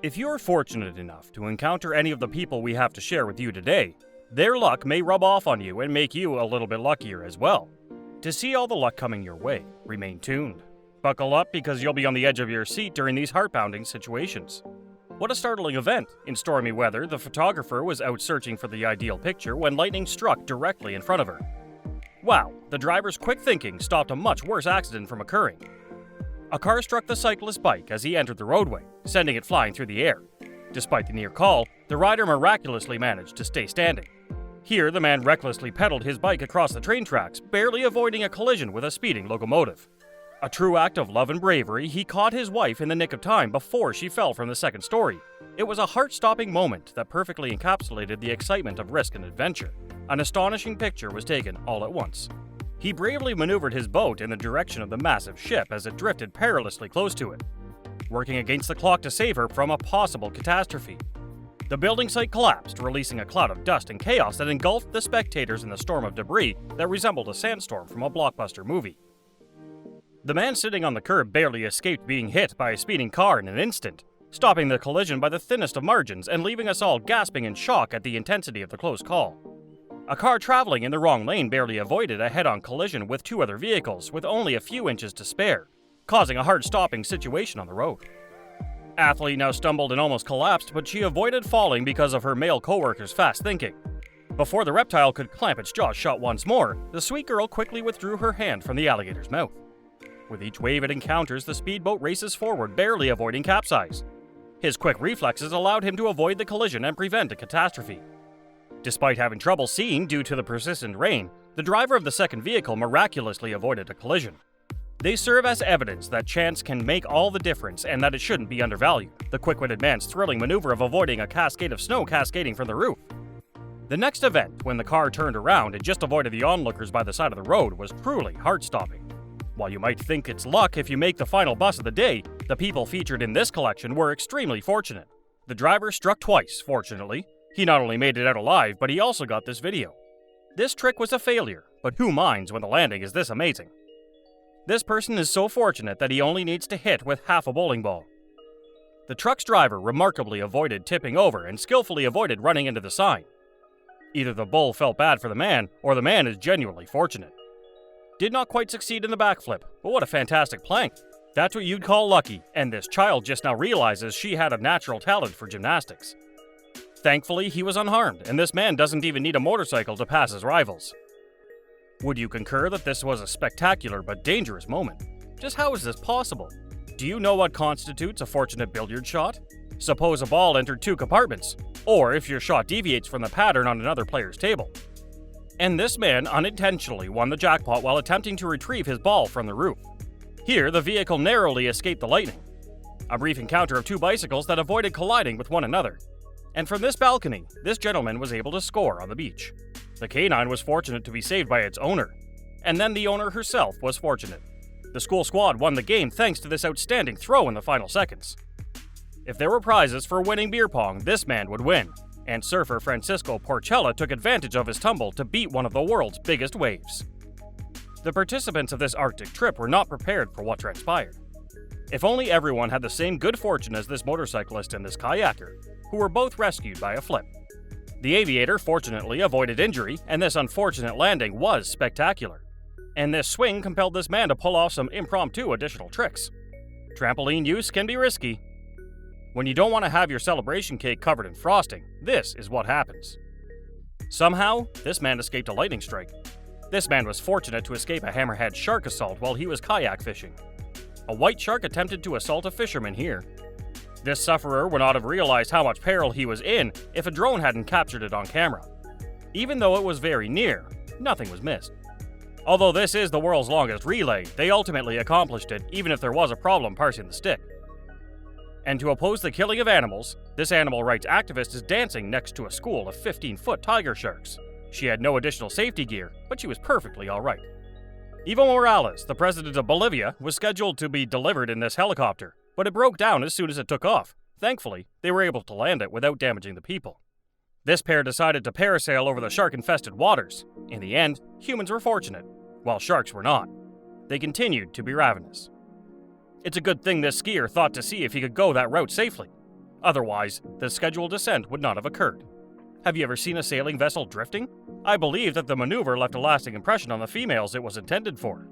If you're fortunate enough to encounter any of the people we have to share with you today, their luck may rub off on you and make you a little bit luckier as well. To see all the luck coming your way, remain tuned. Buckle up because you'll be on the edge of your seat during these heart-pounding situations. What a startling event! In stormy weather, the photographer was out searching for the ideal picture when lightning struck directly in front of her. Wow, the driver's quick thinking stopped a much worse accident from occurring. A car struck the cyclist's bike as he entered the roadway, sending it flying through the air. Despite the near call, the rider miraculously managed to stay standing. Here, the man recklessly pedaled his bike across the train tracks, barely avoiding a collision with a speeding locomotive. A true act of love and bravery, he caught his wife in the nick of time before she fell from the second story. It was a heart-stopping moment that perfectly encapsulated the excitement of risk and adventure. An astonishing picture was taken all at once. He bravely maneuvered his boat in the direction of the massive ship as it drifted perilously close to it, working against the clock to save her from a possible catastrophe. The building site collapsed, releasing a cloud of dust and chaos that engulfed the spectators in the storm of debris that resembled a sandstorm from a blockbuster movie. The man sitting on the curb barely escaped being hit by a speeding car in an instant, stopping the collision by the thinnest of margins and leaving us all gasping in shock at the intensity of the close call. A car traveling in the wrong lane barely avoided a head-on collision with two other vehicles with only a few inches to spare, causing a hard-stopping situation on the road. Athlete now stumbled and almost collapsed, but she avoided falling because of her male co-worker's fast thinking. Before the reptile could clamp its jaws shut once more, the sweet girl quickly withdrew her hand from the alligator's mouth. With each wave it encounters, the speedboat races forward, barely avoiding capsize. His quick reflexes allowed him to avoid the collision and prevent a catastrophe. Despite having trouble seeing due to the persistent rain, the driver of the second vehicle miraculously avoided a collision. They serve as evidence that chance can make all the difference and that it shouldn't be undervalued. The quick-witted man's thrilling maneuver of avoiding a cascade of snow cascading from the roof. The next event, when the car turned around and just avoided the onlookers by the side of the road, was truly heart-stopping. While you might think it's luck if you make the final bus of the day, the people featured in this collection were extremely fortunate. The driver struck twice, fortunately. He not only made it out alive, but he also got this video. This trick was a failure, but who minds when the landing is this amazing? This person is so fortunate that he only needs to hit with half a bowling ball. The truck's driver remarkably avoided tipping over and skillfully avoided running into the sign. Either the bull felt bad for the man, or the man is genuinely fortunate. Did not quite succeed in the backflip, but what a fantastic plank. That's what you'd call lucky, and this child just now realizes she had a natural talent for gymnastics. Thankfully, he was unharmed, and this man doesn't even need a motorcycle to pass his rivals. Would you concur that this was a spectacular but dangerous moment? Just how is this possible? Do you know what constitutes a fortunate billiard shot? Suppose a ball entered two compartments, or if your shot deviates from the pattern on another player's table. And this man unintentionally won the jackpot while attempting to retrieve his ball from the roof. Here, the vehicle narrowly escaped the lightning. A brief encounter of two bicycles that avoided colliding with one another. And from this balcony, this gentleman was able to score on the beach. The canine was fortunate to be saved by its owner. And then the owner herself was fortunate. The school squad won the game thanks to this outstanding throw in the final seconds. If there were prizes for winning beer pong, this man would win. And surfer Francisco Porchella took advantage of his tumble to beat one of the world's biggest waves. The participants of this Arctic trip were not prepared for what transpired. If only everyone had the same good fortune as this motorcyclist and this kayaker, who were both rescued by a flip. The aviator fortunately avoided injury, and this unfortunate landing was spectacular. And this swing compelled this man to pull off some impromptu additional tricks. Trampoline use can be risky. When you don't want to have your celebration cake covered in frosting, this is what happens. Somehow, this man escaped a lightning strike. This man was fortunate to escape a hammerhead shark assault while he was kayak fishing. A white shark attempted to assault a fisherman here. This sufferer would not have realized how much peril he was in if a drone hadn't captured it on camera. Even though it was very near, nothing was missed. Although this is the world's longest relay, they ultimately accomplished it even if there was a problem parsing the stick. And to oppose the killing of animals, this animal rights activist is dancing next to a school of 15-foot tiger sharks. She had no additional safety gear, but she was perfectly alright. Evo Morales, the president of Bolivia, was scheduled to be delivered in this helicopter, but it broke down as soon as it took off. Thankfully, they were able to land it without damaging the people. This pair decided to parasail over the shark-infested waters. In the end, humans were fortunate, while sharks were not. They continued to be ravenous. It's a good thing this skier thought to see if he could go that route safely. Otherwise, the scheduled descent would not have occurred. Have you ever seen a sailing vessel drifting? I believe that the maneuver left a lasting impression on the females it was intended for.